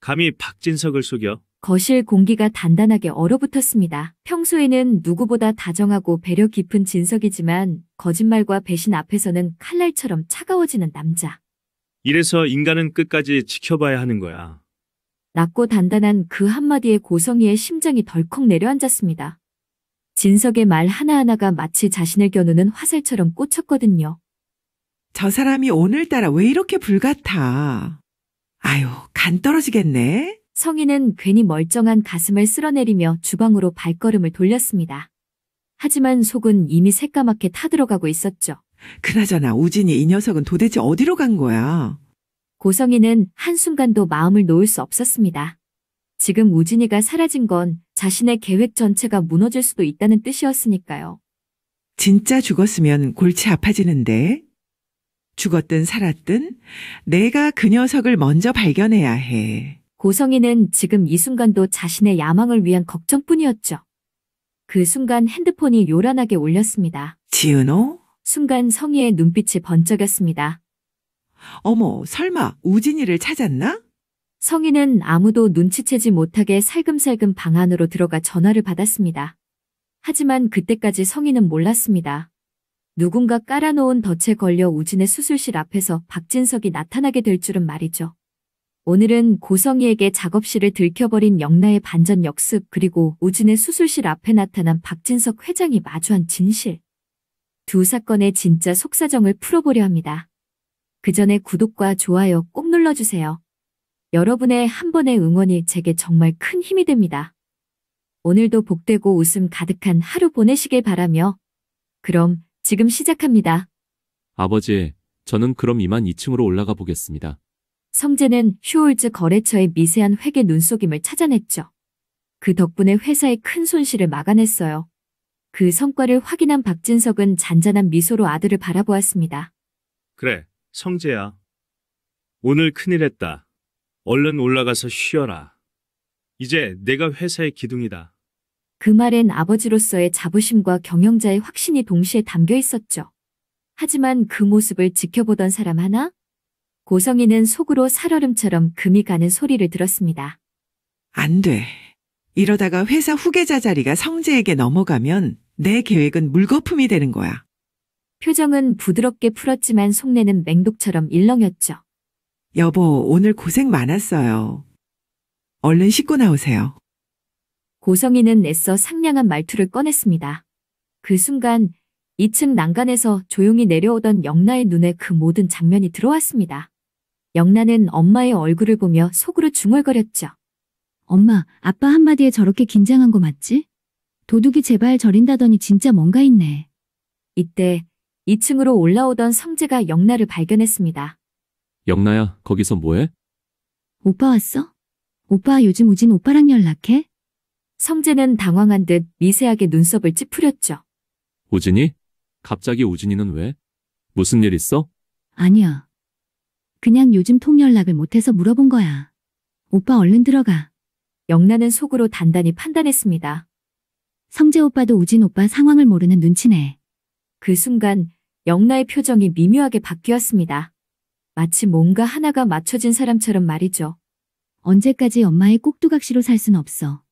감히 박진석을 속여? 거실 공기가 단단하게 얼어붙었습니다. 평소에는 누구보다 다정하고 배려 깊은 진석이지만 거짓말과 배신 앞에서는 칼날처럼 차가워지는 남자. 이래서 인간은 끝까지 지켜봐야 하는 거야. 낮고 단단한 그 한마디에 고성희의 심장이 덜컥 내려앉았습니다. 진석의 말 하나하나가 마치 자신을 겨누는 화살처럼 꽂혔거든요. 저 사람이 오늘따라 왜 이렇게 불같아. 아유, 간 떨어지겠네. 성희는 괜히 멀쩡한 가슴을 쓸어내리며 주방으로 발걸음을 돌렸습니다. 하지만 속은 이미 새까맣게 타들어가고 있었죠. 그나저나 우진이 이 녀석은 도대체 어디로 간 거야? 고성희는 한순간도 마음을 놓을 수 없었습니다. 지금 우진이가 사라진 건 자신의 계획 전체가 무너질 수도 있다는 뜻이었으니까요. 진짜 죽었으면 골치 아파지는데. 죽었든 살았든 내가 그 녀석을 먼저 발견해야 해. 고성희는 지금 이 순간도 자신의 야망을 위한 걱정뿐이었죠. 그 순간 핸드폰이 요란하게 울렸습니다. 지은호? 순간 성희의 눈빛이 번쩍였습니다. 어머, 설마 우진이를 찾았나? 성희는 아무도 눈치채지 못하게 살금살금 방 안으로 들어가 전화를 받았습니다. 하지만 그때까지 성희는 몰랐습니다. 누군가 깔아놓은 덫에 걸려 우진의 수술실 앞에서 박진석이 나타나게 될 줄은 말이죠. 오늘은 고성희에게 작업실을 들켜버린 영나의 반전 역습 그리고 우진의 수술실 앞에 나타난 박진석 회장이 마주한 진실. 두 사건의 진짜 속사정을 풀어보려 합니다. 그 전에 구독과 좋아요 꼭 눌러주세요. 여러분의 한 번의 응원이 제게 정말 큰 힘이 됩니다. 오늘도 복되고 웃음 가득한 하루 보내시길 바라며 그럼 지금 시작합니다. 아버지, 저는 그럼 이만 2층으로 올라가 보겠습니다. 성재는 슈홀즈 거래처의 미세한 회계 눈속임을 찾아냈죠. 그 덕분에 회사의 큰 손실을 막아냈어요. 그 성과를 확인한 박진석은 잔잔한 미소로 아들을 바라보았습니다. 그래, 성재야. 오늘 큰일 했다. 얼른 올라가서 쉬어라. 이제 내가 회사의 기둥이다. 그 말엔 아버지로서의 자부심과 경영자의 확신이 동시에 담겨 있었죠. 하지만 그 모습을 지켜보던 사람 하나? 고성희는 속으로 살얼음처럼 금이 가는 소리를 들었습니다. 안 돼. 이러다가 회사 후계자 자리가 성재에게 넘어가면 내 계획은 물거품이 되는 거야. 표정은 부드럽게 풀었지만 속내는 맹독처럼 일렁였죠. 여보, 오늘 고생 많았어요. 얼른 씻고 나오세요. 고성희는 애써 상냥한 말투를 꺼냈습니다. 그 순간 2층 난간에서 조용히 내려오던 영나의 눈에 그 모든 장면이 들어왔습니다. 영나는 엄마의 얼굴을 보며 속으로 중얼거렸죠. 엄마, 아빠 한마디에 저렇게 긴장한 거 맞지? 도둑이 제발 저린다더니 진짜 뭔가 있네. 이때 2층으로 올라오던 성재가 영나를 발견했습니다. 영나야, 거기서 뭐해? 오빠 왔어? 오빠 요즘 우진 오빠랑 연락해? 성재는 당황한 듯 미세하게 눈썹을 찌푸렸죠. 우진이? 갑자기 우진이는 왜? 무슨 일 있어? 아니야. 그냥 요즘 통 연락을 못해서 물어본 거야. 오빠 얼른 들어가. 영나는 속으로 단단히 판단했습니다. 성재 오빠도 우진 오빠 상황을 모르는 눈치네. 그 순간 영나의 표정이 미묘하게 바뀌었습니다. 마치 뭔가 하나가 맞춰진 사람처럼 말이죠. 언제까지 엄마의 꼭두각시로 살 순 없어.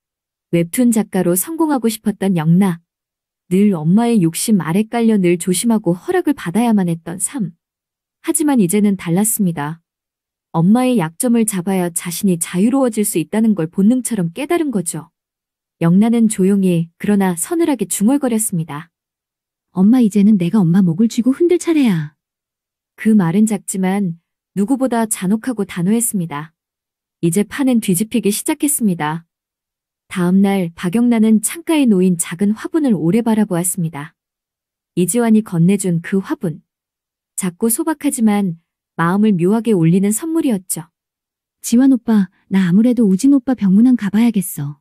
웹툰 작가로 성공하고 싶었던 영나. 늘 엄마의 욕심 아래 깔려 늘 조심하고 허락을 받아야만 했던 삶. 하지만 이제는 달랐습니다. 엄마의 약점을 잡아야 자신이 자유로워질 수 있다는 걸 본능처럼 깨달은 거죠. 영나는 조용히 그러나 서늘하게 중얼거렸습니다. 엄마 이제는 내가 엄마 목을 쥐고 흔들 차례야. 그 말은 작지만 누구보다 잔혹하고 단호했습니다. 이제 판은 뒤집히기 시작했습니다. 다음 날 박영란은 창가에 놓인 작은 화분을 오래 바라보았습니다. 이지환이 건네준 그 화분. 작고 소박하지만 마음을 묘하게 울리는 선물이었죠. 지환 오빠, 나 아무래도 우진 오빠 병문안 가봐야겠어.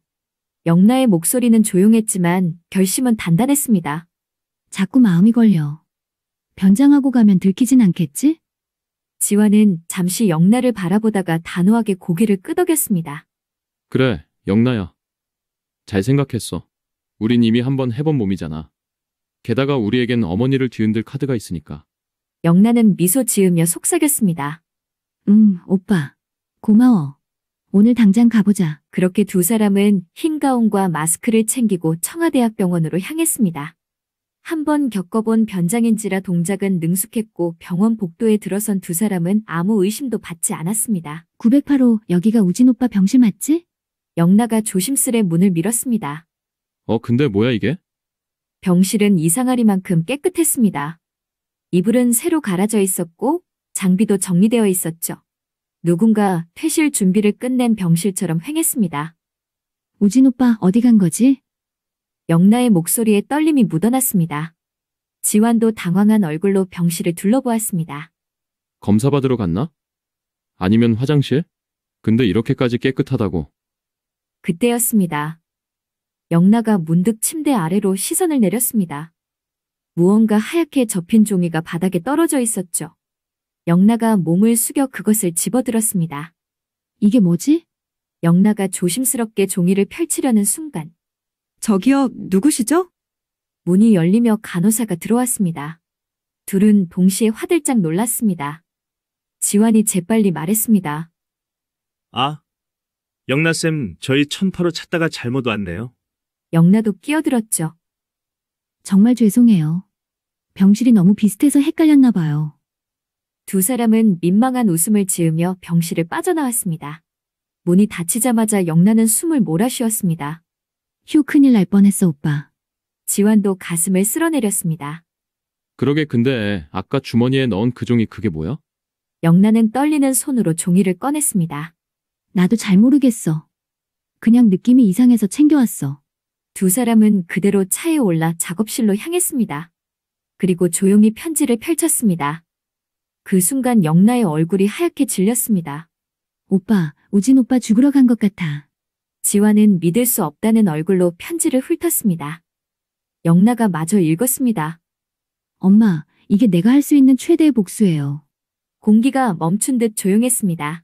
영나의 목소리는 조용했지만 결심은 단단했습니다. 자꾸 마음이 걸려. 변장하고 가면 들키진 않겠지? 지환은 잠시 영나를 바라보다가 단호하게 고개를 끄덕였습니다. 그래, 영나야. 잘 생각했어. 우린 이미 한번 해본 몸이잖아. 게다가 우리에겐 어머니를 뒤흔들 카드가 있으니까. 영나는 미소 지으며 속삭였습니다. 오빠. 고마워. 오늘 당장 가보자. 그렇게 두 사람은 흰 가운과 마스크를 챙기고 청와대학병원으로 향했습니다. 한번 겪어본 변장인지라 동작은 능숙했고 병원 복도에 들어선 두 사람은 아무 의심도 받지 않았습니다. 908호, 여기가 우진 오빠 병실 맞지? 영나가 조심스레 문을 밀었습니다. 근데 뭐야 이게? 병실은 이상하리만큼 깨끗했습니다. 이불은 새로 갈아져 있었고 장비도 정리되어 있었죠. 누군가 퇴실 준비를 끝낸 병실처럼 횡했습니다. 우진 오빠 어디 간 거지? 영나의 목소리에 떨림이 묻어났습니다. 지환도 당황한 얼굴로 병실을 둘러보았습니다. 검사 받으러 갔나? 아니면 화장실? 근데 이렇게까지 깨끗하다고. 그때였습니다. 영나가 문득 침대 아래로 시선을 내렸습니다. 무언가 하얗게 접힌 종이가 바닥에 떨어져 있었죠. 영나가 몸을 숙여 그것을 집어들었습니다. 이게 뭐지? 영나가 조심스럽게 종이를 펼치려는 순간 저기요, 누구시죠? 문이 열리며 간호사가 들어왔습니다. 둘은 동시에 화들짝 놀랐습니다. 지환이 재빨리 말했습니다. 아, 영나쌤, 저희 1008호 찾다가 잘못 왔네요. 영나도 끼어들었죠. 정말 죄송해요. 병실이 너무 비슷해서 헷갈렸나 봐요. 두 사람은 민망한 웃음을 지으며 병실을 빠져나왔습니다. 문이 닫히자마자 영나는 숨을 몰아쉬었습니다. 휴, 큰일 날 뻔했어, 오빠. 지환도 가슴을 쓸어내렸습니다. 그러게 근데 아까 주머니에 넣은 그 종이 그게 뭐야? 영나는 떨리는 손으로 종이를 꺼냈습니다. 나도 잘 모르겠어. 그냥 느낌이 이상해서 챙겨왔어. 두 사람은 그대로 차에 올라 작업실로 향했습니다. 그리고 조용히 편지를 펼쳤습니다. 그 순간 영나의 얼굴이 하얗게 질렸습니다. 오빠, 우진 오빠 죽으러 간 것 같아. 지환은 믿을 수 없다는 얼굴로 편지를 훑었습니다. 영나가 마저 읽었습니다. 엄마, 이게 내가 할 수 있는 최대의 복수예요. 공기가 멈춘 듯 조용했습니다.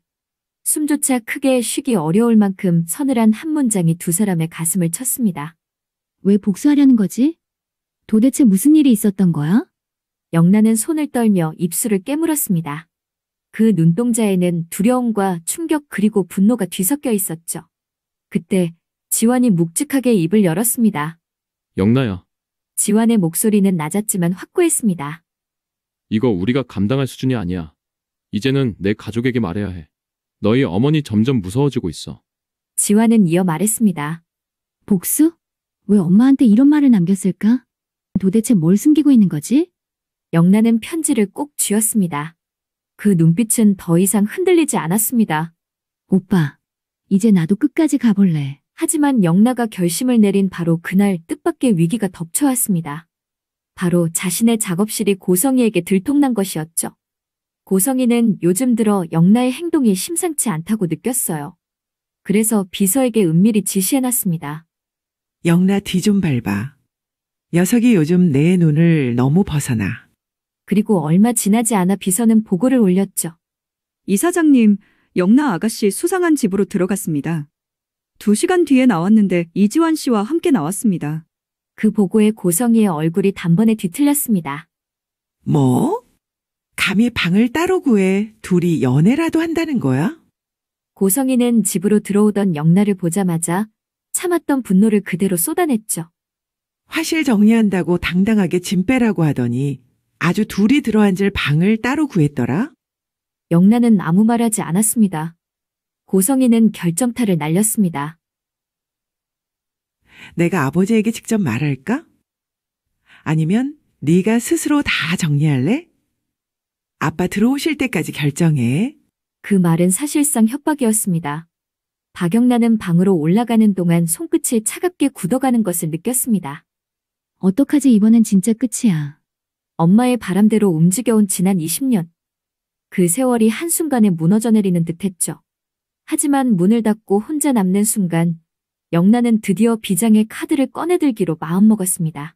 숨조차 크게 쉬기 어려울 만큼 서늘한 한 문장이 두 사람의 가슴을 쳤습니다. 왜 복수하려는 거지? 도대체 무슨 일이 있었던 거야? 영나는 손을 떨며 입술을 깨물었습니다. 그 눈동자에는 두려움과 충격 그리고 분노가 뒤섞여 있었죠. 그때 지환이 묵직하게 입을 열었습니다. 영나야, 지환의 목소리는 낮았지만 확고했습니다. 이거 우리가 감당할 수준이 아니야. 이제는 내 가족에게 말해야 해. 너희 어머니 점점 무서워지고 있어. 지환은 이어 말했습니다. 복수? 왜 엄마한테 이런 말을 남겼을까? 도대체 뭘 숨기고 있는 거지? 영나는 편지를 꼭 쥐었습니다. 그 눈빛은 더 이상 흔들리지 않았습니다. 오빠, 이제 나도 끝까지 가볼래. 하지만 영나가 결심을 내린 바로 그날 뜻밖의 위기가 덮쳐왔습니다. 바로 자신의 작업실이 고성이에게 들통난 것이었죠. 고성이는 요즘 들어 영나의 행동이 심상치 않다고 느꼈어요. 그래서 비서에게 은밀히 지시해놨습니다. 영나 뒤 좀 밟아. 녀석이 요즘 내 눈을 너무 벗어나. 그리고 얼마 지나지 않아 비서는 보고를 올렸죠. 이사장님, 영나 아가씨 수상한 집으로 들어갔습니다. 2시간 뒤에 나왔는데 이지환 씨와 함께 나왔습니다. 그 보고에 고성이의 얼굴이 단번에 뒤틀렸습니다. 뭐? 감히 방을 따로 구해 둘이 연애라도 한다는 거야? 고성이는 집으로 들어오던 영나를 보자마자 참았던 분노를 그대로 쏟아냈죠. 화실 정리한다고 당당하게 짐 빼라고 하더니 아주 둘이 들어앉을 방을 따로 구했더라? 영나는 아무 말하지 않았습니다. 고성이는 결정타를 날렸습니다. 내가 아버지에게 직접 말할까? 아니면 네가 스스로 다 정리할래? 아빠 들어오실 때까지 결정해. 그 말은 사실상 협박이었습니다. 박영란은 방으로 올라가는 동안 손끝이 차갑게 굳어가는 것을 느꼈습니다. 어떡하지, 이번엔 진짜 끝이야. 엄마의 바람대로 움직여온 지난 20년. 그 세월이 한순간에 무너져 내리는 듯했죠. 하지만 문을 닫고 혼자 남는 순간 영란은 드디어 비장의 카드를 꺼내들기로 마음먹었습니다.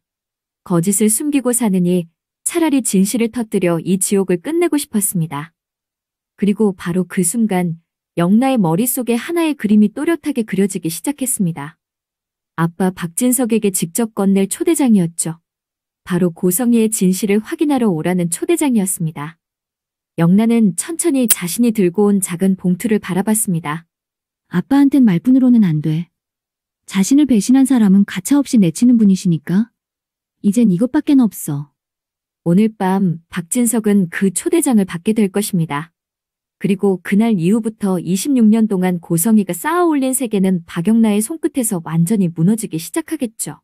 거짓을 숨기고 사느니 차라리 진실을 터뜨려 이 지옥을 끝내고 싶었습니다. 그리고 바로 그 순간 영나의 머릿속에 하나의 그림이 또렷하게 그려지기 시작했습니다. 아빠 박진석에게 직접 건넬 초대장이었죠. 바로 고성이의 진실을 확인하러 오라는 초대장이었습니다. 영란은 천천히 자신이 들고 온 작은 봉투를 바라봤습니다. 아빠한텐 말뿐으로는 안 돼. 자신을 배신한 사람은 가차없이 내치는 분이시니까. 이젠 이것밖엔 없어. 오늘 밤 박진석은 그 초대장을 받게 될 것입니다. 그리고 그날 이후부터 26년 동안 고성이가 쌓아올린 세계는 박영나의 손끝에서 완전히 무너지기 시작하겠죠.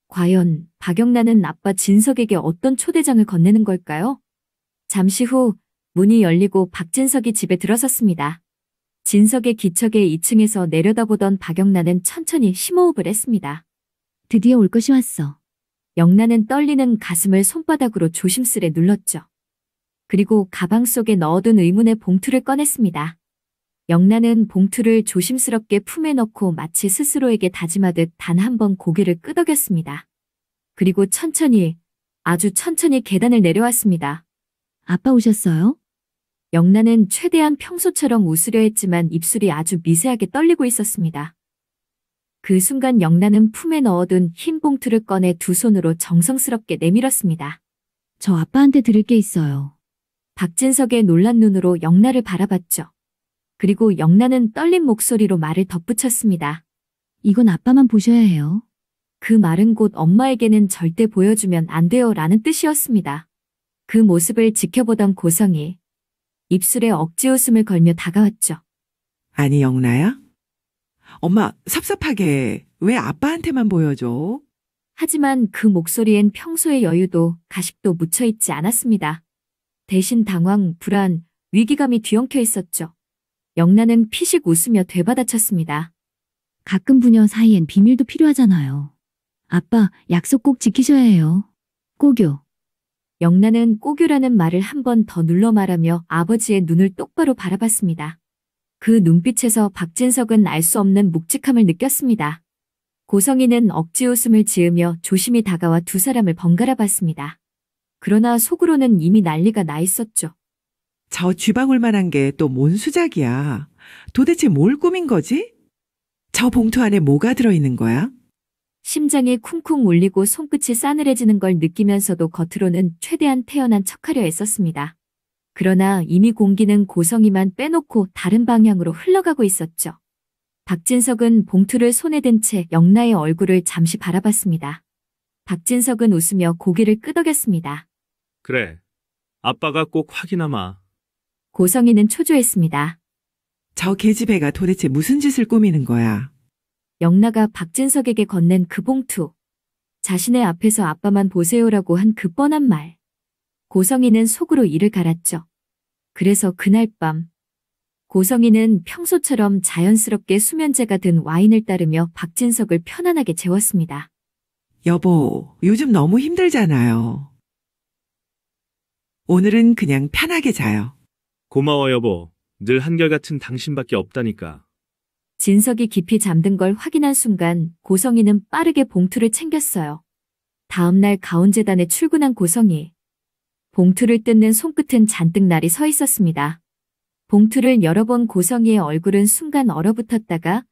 과연 박영나는 아빠 진석에게 어떤 초대장을 건네는 걸까요? 잠시 후 문이 열리고 박진석이 집에 들어섰습니다. 진석의 기척에 2층에서 내려다보던 박영나는 천천히 심호흡을 했습니다. 드디어 올 것이 왔어. 영나는 떨리는 가슴을 손바닥으로 조심스레 눌렀죠. 그리고 가방 속에 넣어둔 의문의 봉투를 꺼냈습니다. 영나는 봉투를 조심스럽게 품에 넣고 마치 스스로에게 다짐하듯 단 한 번 고개를 끄덕였습니다. 그리고 천천히, 아주 천천히 계단을 내려왔습니다. 아빠 오셨어요? 영나는 최대한 평소처럼 웃으려 했지만 입술이 아주 미세하게 떨리고 있었습니다. 그 순간 영나는 품에 넣어둔 흰 봉투를 꺼내 두 손으로 정성스럽게 내밀었습니다. 저 아빠한테 드릴 게 있어요. 박진석의 놀란 눈으로 영나를 바라봤죠. 그리고 영나는 떨린 목소리로 말을 덧붙였습니다. 이건 아빠만 보셔야 해요. 그 말은 곧 엄마에게는 절대 보여주면 안 돼요 라는 뜻이었습니다. 그 모습을 지켜보던 고성이 입술에 억지 웃음을 걸며 다가왔죠. 아니, 영나야? 엄마, 섭섭하게 왜 아빠한테만 보여줘? 하지만 그 목소리엔 평소의 여유도 가식도 묻혀있지 않았습니다. 대신 당황, 불안, 위기감이 뒤엉켜 있었죠. 영나는 피식 웃으며 되받아쳤습니다. 가끔 부녀 사이엔 비밀도 필요하잖아요. 아빠, 약속 꼭 지키셔야 해요. 꼭요. 영나는 꼬규라는 말을 한 번 더 눌러 말하며 아버지의 눈을 똑바로 바라봤습니다. 그 눈빛에서 박진석은 알 수 없는 묵직함을 느꼈습니다. 고성이는 억지 웃음을 지으며 조심히 다가와 두 사람을 번갈아 봤습니다. 그러나 속으로는 이미 난리가 나 있었죠. 저 쥐방울만한 게 또 뭔 수작이야. 도대체 뭘 꾸민 거지? 저 봉투 안에 뭐가 들어있는 거야? 심장이 쿵쿵 울리고 손끝이 싸늘해지는 걸 느끼면서도 겉으로는 최대한 태연한 척하려 애썼습니다. 그러나 이미 공기는 고성이만 빼놓고 다른 방향으로 흘러가고 있었죠. 박진석은 봉투를 손에 든 채 영나의 얼굴을 잠시 바라봤습니다. 박진석은 웃으며 고개를 끄덕였습니다. 그래. 아빠가 꼭 확인하마. 고성이는 초조했습니다. 저 계집애가 도대체 무슨 짓을 꾸미는 거야? 영나가 박진석에게 건넨 그 봉투. 자신의 앞에서 아빠만 보세요라고 한 그 뻔한 말. 고성이는 속으로 이를 갈았죠. 그래서 그날 밤 고성이는 평소처럼 자연스럽게 수면제가 든 와인을 따르며 박진석을 편안하게 재웠습니다. 여보, 요즘 너무 힘들잖아요. 오늘은 그냥 편하게 자요. 고마워 여보. 늘 한결같은 당신밖에 없다니까. 진석이 깊이 잠든 걸 확인한 순간 고성이는 빠르게 봉투를 챙겼어요. 다음날 가온재단에 출근한 고성이. 봉투를 뜯는 손끝은 잔뜩 날이 서 있었습니다. 봉투를 열어본 고성이의 얼굴은 순간 얼어붙었다가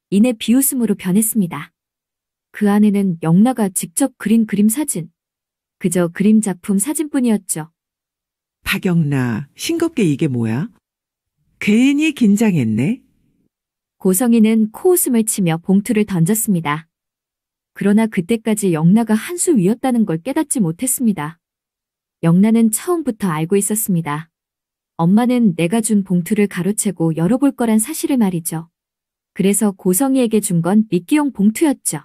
이내 비웃음으로 변했습니다. 그 안에는 영나가 직접 그린 그림 사진. 그저 그림 작품 사진뿐이었죠. 박영나, 싱겁게 이게 뭐야? 괜히 긴장했네. 고성이는 코웃음을 치며 봉투를 던졌습니다. 그러나 그때까지 영나가 한 수 위였다는 걸 깨닫지 못했습니다. 영나는 처음부터 알고 있었습니다. 엄마는 내가 준 봉투를 가로채고 열어볼 거란 사실을 말이죠. 그래서 고성이에게 준 건 미끼용 봉투였죠.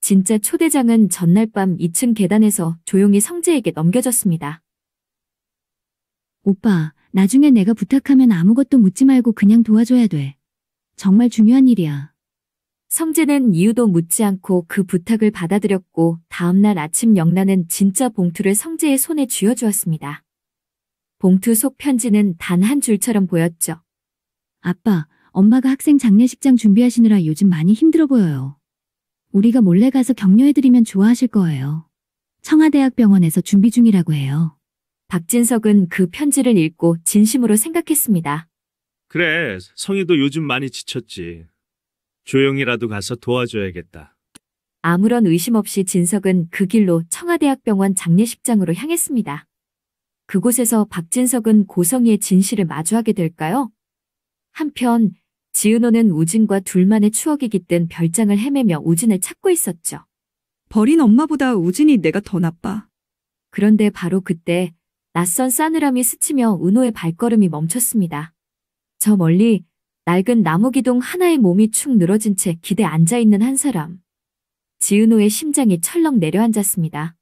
진짜 초대장은 전날 밤 2층 계단에서 조용히 성재에게 넘겨졌습니다. 오빠, 나중에 내가 부탁하면 아무것도 묻지 말고 그냥 도와줘야 돼. 정말 중요한 일이야. 성재는 이유도 묻지 않고 그 부탁을 받아들였고 다음날 아침 영나는 진짜 봉투를 성재의 손에 쥐어주었습니다. 봉투 속 편지는 단 한 줄처럼 보였죠. 아빠, 엄마가 학생 장례식장 준비하시느라 요즘 많이 힘들어 보여요. 우리가 몰래 가서 격려해드리면 좋아하실 거예요. 청와대학병원에서 준비 중이라고 해요. 박진석은 그 편지를 읽고 진심으로 생각했습니다. 그래, 성희도 요즘 많이 지쳤지. 조용히라도 가서 도와줘야겠다. 아무런 의심 없이 진석은 그 길로 청와대학병원 장례식장으로 향했습니다. 그곳에서 박진석은 고성이의 진실을 마주하게 될까요? 한편 지은호는 우진과 둘만의 추억이 깃든 별장을 헤매며 우진을 찾고 있었죠. 버린 엄마보다 우진이 내가 더 나빠. 그런데 바로 그때 낯선 싸늘함이 스치며 은호의 발걸음이 멈췄습니다. 저 멀리 낡은 나무 기둥 하나의 몸이 축 늘어진 채 기대 앉아있는 한 사람. 지은호의 심장이 철렁 내려앉았습니다.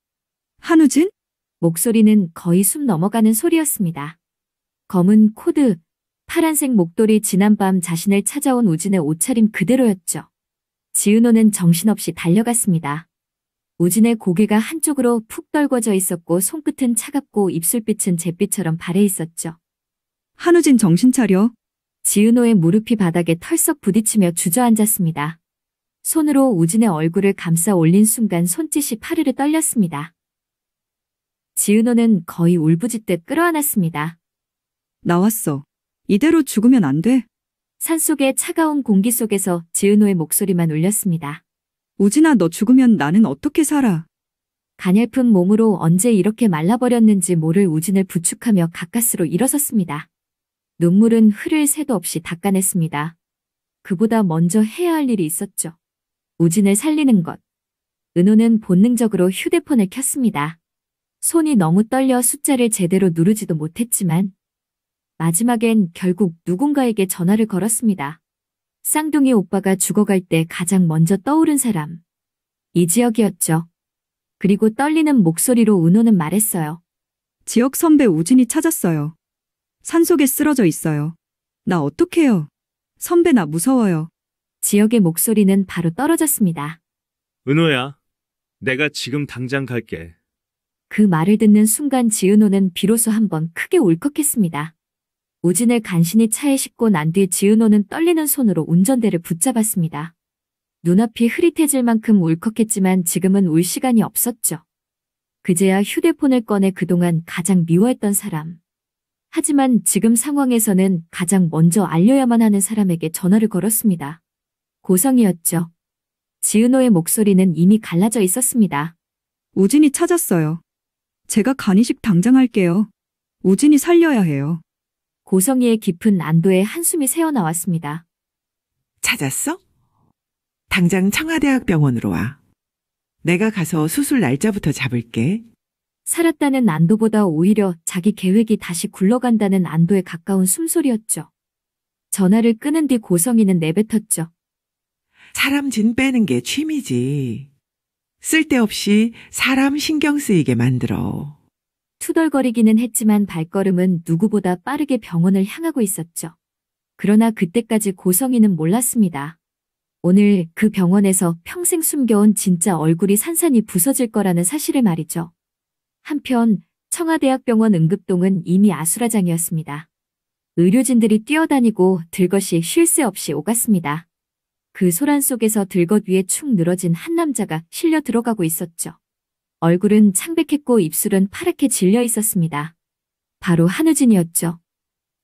한우진? 목소리는 거의 숨 넘어가는 소리였습니다. 검은 코드, 파란색 목도리 지난밤 자신을 찾아온 우진의 옷차림 그대로였죠. 지은호는 정신없이 달려갔습니다. 우진의 고개가 한쪽으로 푹 떨궈져 있었고 손끝은 차갑고 입술빛은 잿빛처럼 발해 있었죠. 한우진 정신 차려. 지은호의 무릎이 바닥에 털썩 부딪히며 주저앉았습니다. 손으로 우진의 얼굴을 감싸 올린 순간 손짓이 파르르 떨렸습니다. 지은호는 거의 울부짖듯 끌어안았습니다. 나왔어. 이대로 죽으면 안 돼. 산속의 차가운 공기 속에서 지은호의 목소리만 울렸습니다. 우진아, 너 죽으면 나는 어떻게 살아? 가냘픈 몸으로 언제 이렇게 말라버렸는지 모를 우진을 부축하며 가까스로 일어섰습니다. 눈물은 흐를 새도 없이 닦아냈습니다. 그보다 먼저 해야 할 일이 있었죠. 우진을 살리는 것. 은호는 본능적으로 휴대폰을 켰습니다. 손이 너무 떨려 숫자를 제대로 누르지도 못했지만 마지막엔 결국 누군가에게 전화를 걸었습니다. 쌍둥이 오빠가 죽어갈 때 가장 먼저 떠오른 사람. 이지혁이었죠. 그리고 떨리는 목소리로 은호는 말했어요. 지역 선배 우진이 찾았어요. 산속에 쓰러져 있어요. 나 어떡해요? 선배 나 무서워요. 지혁의 목소리는 바로 떨어졌습니다. 은호야, 내가 지금 당장 갈게. 그 말을 듣는 순간 지은호는 비로소 한번 크게 울컥했습니다. 우진을 간신히 차에 싣고 난 뒤 지은호는 떨리는 손으로 운전대를 붙잡았습니다. 눈앞이 흐릿해질 만큼 울컥했지만 지금은 울 시간이 없었죠. 그제야 휴대폰을 꺼내 그동안 가장 미워했던 사람. 하지만 지금 상황에서는 가장 먼저 알려야만 하는 사람에게 전화를 걸었습니다. 고성이었죠. 지은호의 목소리는 이미 갈라져 있었습니다. 우진이 찾았어요. 제가 간이식 당장 할게요. 우진이 살려야 해요. 고성이의 깊은 안도에 한숨이 새어나왔습니다. 찾았어? 당장 청와대학병원으로 와. 내가 가서 수술 날짜부터 잡을게. 살았다는 안도보다 오히려 자기 계획이 다시 굴러간다는 안도에 가까운 숨소리였죠. 전화를 끊은 뒤 고성이는 내뱉었죠. 사람 진 빼는 게 취미지. 쓸데없이 사람 신경 쓰이게 만들어. 투덜거리기는 했지만 발걸음은 누구보다 빠르게 병원을 향하고 있었죠. 그러나 그때까지 고성이는 몰랐습니다. 오늘 그 병원에서 평생 숨겨온 진짜 얼굴이 산산이 부서질 거라는 사실을 말이죠. 한편 청와대학병원 응급동은 이미 아수라장이었습니다. 의료진들이 뛰어다니고 들것이 쉴 새 없이 오갔습니다. 그 소란 속에서 들것 위에 축 늘어진 한 남자가 실려 들어가고 있었죠. 얼굴은 창백했고 입술은 파랗게 질려 있었습니다. 바로 한우진이었죠.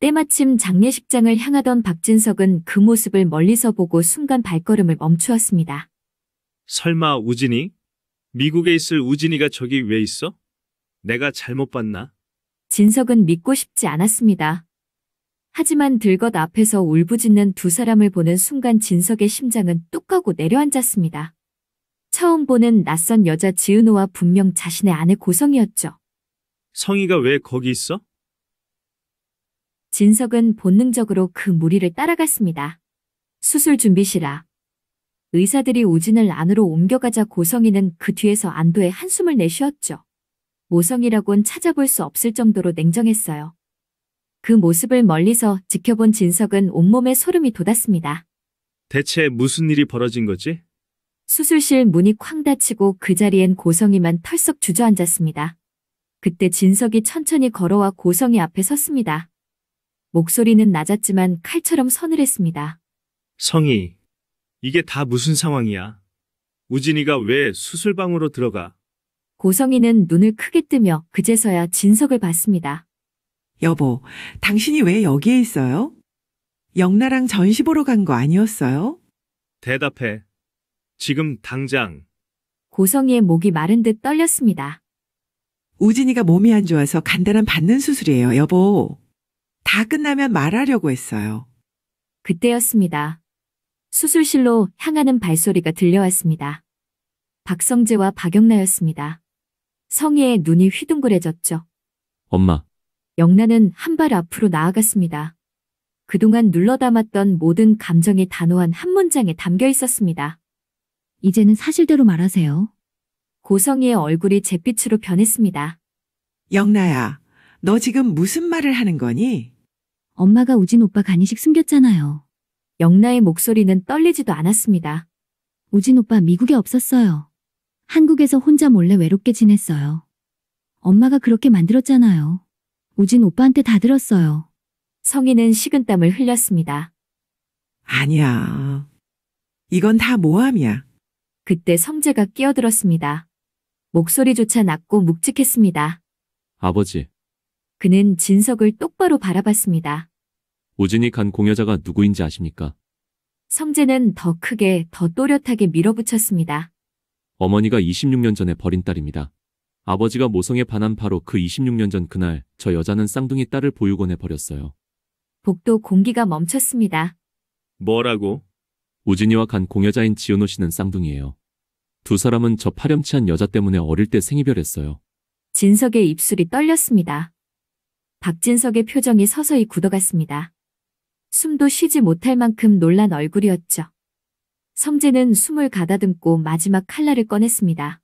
때마침 장례식장을 향하던 박진석은 그 모습을 멀리서 보고 순간 발걸음을 멈추었습니다. 설마 우진이? 미국에 있을 우진이가 저기 왜 있어? 내가 잘못 봤나? 진석은 믿고 싶지 않았습니다. 하지만 들것 앞에서 울부짖는 두 사람을 보는 순간 진석의 심장은 뚝 하고 내려앉았습니다. 처음 보는 낯선 여자 지은호와 분명 자신의 아내 고성이었죠. 성희가 왜 거기 있어? 진석은 본능적으로 그 무리를 따라갔습니다. 수술 준비실아. 의사들이 우진을 안으로 옮겨가자 고성이는 그 뒤에서 안도의 한숨을 내쉬었죠. 모성이라곤 찾아볼 수 없을 정도로 냉정했어요. 그 모습을 멀리서 지켜본 진석은 온몸에 소름이 돋았습니다. 대체 무슨 일이 벌어진 거지? 수술실 문이 쾅 닫히고 그 자리엔 고성이만 털썩 주저앉았습니다. 그때 진석이 천천히 걸어와 고성이 앞에 섰습니다. 목소리는 낮았지만 칼처럼 서늘했습니다. 성희, 이게 다 무슨 상황이야? 우진이가 왜 수술방으로 들어가? 고성이는 눈을 크게 뜨며 그제서야 진석을 봤습니다. 여보, 당신이 왜 여기에 있어요? 영나랑 전시 보러 간 거 아니었어요? 대답해. 지금 당장. 고성이의 목이 마른 듯 떨렸습니다. 우진이가 몸이 안 좋아서 간단한 받는 수술이에요, 여보. 다 끝나면 말하려고 했어요. 그때였습니다. 수술실로 향하는 발소리가 들려왔습니다. 박성재와 박영나였습니다. 성희의 눈이 휘둥그레졌죠. 엄마, 영란은 한 발 앞으로 나아갔습니다. 그동안 눌러담았던 모든 감정이 단호한 한 문장에 담겨 있었습니다. 이제는 사실대로 말하세요. 고성희의 얼굴이 잿빛으로 변했습니다. 영나야, 너 지금 무슨 말을 하는 거니? 엄마가 우진 오빠 간이식 숨겼잖아요. 영나의 목소리는 떨리지도 않았습니다. 우진 오빠 미국에 없었어요. 한국에서 혼자 몰래 외롭게 지냈어요. 엄마가 그렇게 만들었잖아요. 우진 오빠한테 다 들었어요. 성희는 식은땀을 흘렸습니다. 아니야. 이건 다 모함이야. 그때 성재가 끼어들었습니다. 목소리조차 낮고 묵직했습니다. 아버지, 그는 진석을 똑바로 바라봤습니다. 우진이 간 공여자가 누구인지 아십니까? 성재는 더 크게, 더 또렷하게 밀어붙였습니다. 어머니가 26년 전에 버린 딸입니다. 아버지가 모성에 반한 바로 그 26년 전 그날 저 여자는 쌍둥이 딸을 보육원에 버렸어요. 복도 공기가 멈췄습니다. 뭐라고? 우진이와 간 공여자인 지은호 씨는 쌍둥이에요. 두 사람은 저 파렴치한 여자 때문에 어릴 때 생이별했어요. 진석의 입술이 떨렸습니다. 박진석의 표정이 서서히 굳어갔습니다. 숨도 쉬지 못할 만큼 놀란 얼굴이었죠. 성재는 숨을 가다듬고 마지막 칼날을 꺼냈습니다.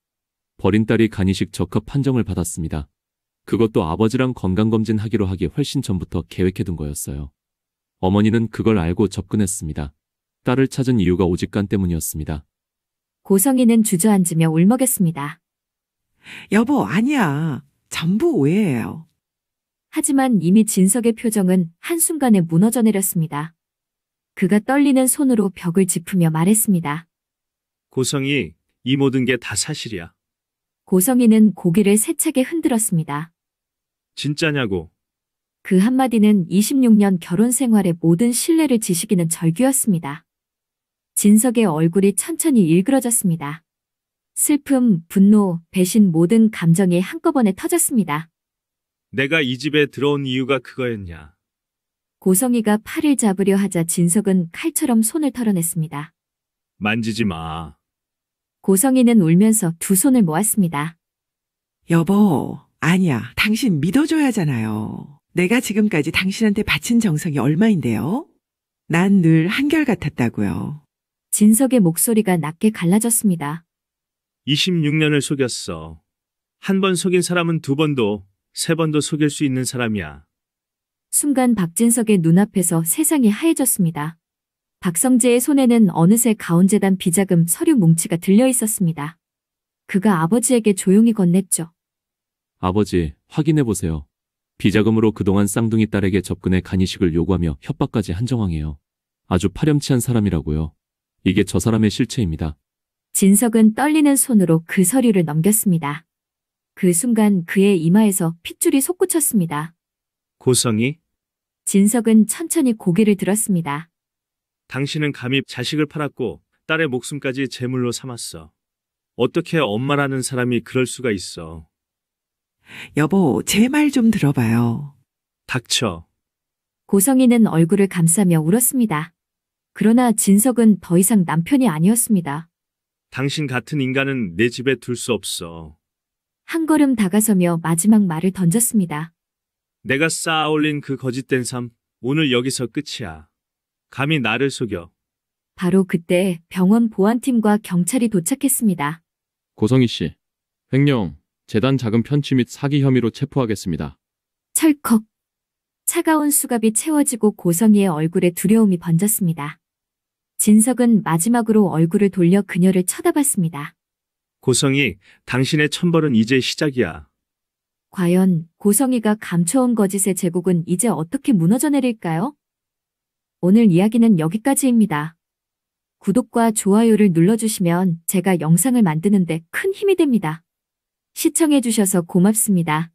버린 딸이 간이식 적합 판정을 받았습니다. 그것도 아버지랑 건강검진 하기로 하기 훨씬 전부터 계획해둔 거였어요. 어머니는 그걸 알고 접근했습니다. 딸을 찾은 이유가 오직 간 때문이었습니다. 고성희는 주저앉으며 울먹였습니다. 여보, 아니야. 전부 오해예요. 하지만 이미 진석의 표정은 한순간에 무너져 내렸습니다. 그가 떨리는 손으로 벽을 짚으며 말했습니다. 고성이 이 모든 게 다 사실이야. 고성희는 고개를 세차게 흔들었습니다. 진짜냐고. 그 한마디는 26년 결혼 생활의 모든 신뢰를 지시기는 절규였습니다. 진석의 얼굴이 천천히 일그러졌습니다. 슬픔, 분노, 배신 모든 감정이 한꺼번에 터졌습니다. 내가 이 집에 들어온 이유가 그거였냐. 고성희가 팔을 잡으려 하자 진석은 칼처럼 손을 털어냈습니다. 만지지 마. 고성희는 울면서 두 손을 모았습니다. 여보, 아니야. 당신 믿어줘야잖아요. 내가 지금까지 당신한테 바친 정성이 얼마인데요? 난 늘 한결같았다고요. 진석의 목소리가 낮게 갈라졌습니다. 26년을 속였어. 한 번 속인 사람은 두 번도, 세 번도 속일 수 있는 사람이야. 순간 박진석의 눈앞에서 세상이 하얘졌습니다. 박성재의 손에는 어느새 가온재단 비자금 서류 뭉치가 들려 있었습니다. 그가 아버지에게 조용히 건넸죠. 아버지, 확인해보세요. 비자금으로 그동안 쌍둥이 딸에게 접근해 간이식을 요구하며 협박까지 한 정황이에요. 아주 파렴치한 사람이라고요. 이게 저 사람의 실체입니다. 진석은 떨리는 손으로 그 서류를 넘겼습니다. 그 순간 그의 이마에서 핏줄이 솟구쳤습니다. 고성이? 진석은 천천히 고개를 들었습니다. 당신은 감히 자식을 팔았고 딸의 목숨까지 제물로 삼았어. 어떻게 엄마라는 사람이 그럴 수가 있어. 여보, 제 말 좀 들어봐요. 닥쳐. 고성희는 얼굴을 감싸며 울었습니다. 그러나 진석은 더 이상 남편이 아니었습니다. 당신 같은 인간은 내 집에 둘 수 없어. 한 걸음 다가서며 마지막 말을 던졌습니다. 내가 쌓아 올린 그 거짓된 삶, 오늘 여기서 끝이야. 감히 나를 속여. 바로 그때 병원 보안팀과 경찰이 도착했습니다. 고성희 씨, 횡령, 재단 자금 편취 및 사기 혐의로 체포하겠습니다. 철컥. 차가운 수갑이 채워지고 고성희의 얼굴에 두려움이 번졌습니다. 진석은 마지막으로 얼굴을 돌려 그녀를 쳐다봤습니다. 고성이, 당신의 천벌은 이제 시작이야. 과연 고성희가 감춰온 거짓의 제국은 이제 어떻게 무너져 내릴까요? 오늘 이야기는 여기까지입니다. 구독과 좋아요를 눌러주시면 제가 영상을 만드는데 큰 힘이 됩니다. 시청해주셔서 고맙습니다.